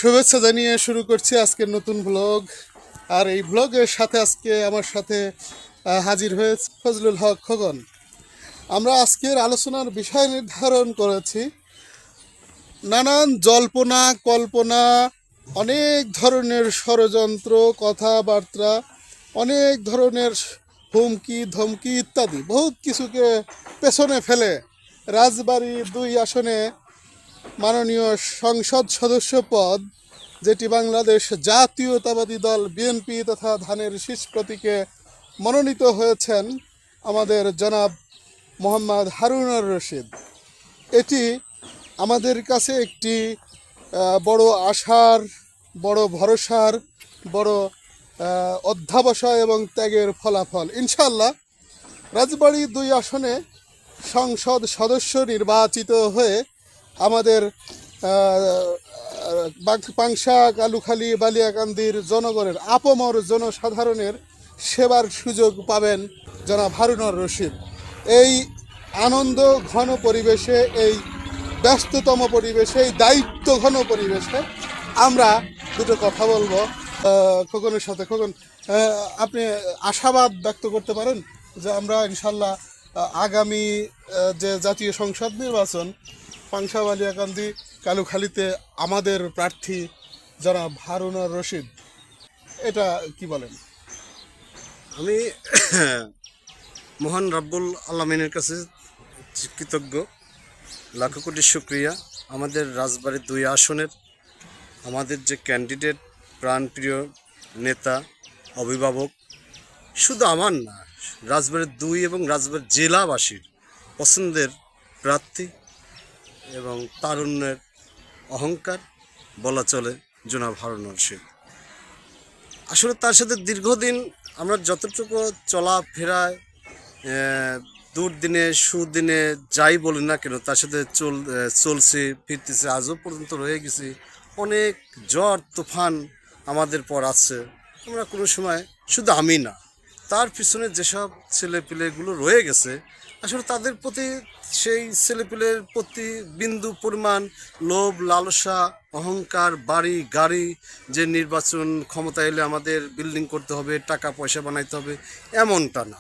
শুভেচ্ছা জানিয়ে শুরু করছি আজকের নতুন ব্লগ। আর এই ব্লগের সাথে আজকে আমার সাথে হাজির হয়েছে ফজলুল হক খোকন। আমরা আজকের আলোচনার বিষয় নির্ধারণ করেছি নানান জল্পনা কল্পনা, অনেক ধরনের ষড়যন্ত্র, কথাবার্তা, অনেক ধরনের হুমকি ধমকি ইত্যাদি বহুত কিছুকে পেছনে ফেলে রাজবাড়ী ২ আসনে মাননীয় সংসদ সদস্য পদ, যেটি বাংলাদেশ জাতীয়তাবাদী দল বিএনপি তথা ধানের শীষ প্রতীকে মনোনীত হয়েছেন আমাদের জনাব মোহাম্মদ হারুনুর রশিদ। এটি আমাদের কাছে একটি বড় আশার, বড় ভরসার, বড় অধ্যাবসায় এবং ত্যাগের ফলাফল। ইনশাল্লাহ রাজবাড়ী ২ আসনে সংসদ সদস্য নির্বাচিত হয়ে আমাদের পাংশা, কালুখালী, বালিয়াকান্দির জনগণের, আপামর জনসাধারণের সেবার সুযোগ পাবেন জনাব হারুনুর রশিদ। এই আনন্দ ঘন পরিবেশে, এই ব্যস্ততম পরিবেশে, এই দায়িত্ব ঘন পরিবেশে আমরা দুটো কথা বলবো খোকনের সাথে। খোকন, আপনি আশাবাদ ব্যক্ত করতে পারেন যে আমরা ইনশাল্লাহ আগামী যে জাতীয় সংসদ নির্বাচন পাংশা, বালিয়াকান্দি, কালুখালীতে আমাদের প্রার্থী জনাব হারুনুর রশিদ, এটা কি বলেন? আমি মহান রাব্বুল আলামিনের কাছে কৃতজ্ঞ, লাখো কোটি শুক্রিয়া। আমাদের রাজবাড়ী ২ আসনের আমাদের যে ক্যান্ডিডেট, প্রাণপ্রিয় নেতা, অভিভাবক, শুধু আমার না, রাজবাড়ী ২ এবং রাজবাড়ী জেলাবাসীর পছন্দের প্রার্থী এবং তারুণ্যের অহংকার বলা চলে জনাব হারুনুর রশিদ। আসলে তার সাথে দীর্ঘদিন আমরা যতটুকু চলাফেরায় দুর্দিনে সুদিনে যাই বলি না কেন, তার সাথে চলছে ফিরতেছে, আজও পর্যন্ত রয়ে গেছি। অনেক ঝড় তুফান আমাদের পর আছে। আমরা কোনো সময়, শুধু আমি না, তার পিছনে যেসব ছেলেপিলেগুলো রয়ে গেছে, আসলে তাদের প্রতি, সেই ছেলেপিলের প্রতি বিন্দু পরিমাণ লোভ, লালসা, অহংকার, বাড়ি গাড়ি, যে নির্বাচন ক্ষমতা এলে আমাদের বিল্ডিং করতে হবে, টাকা পয়সা বানাইতে হবে, এমনটা না।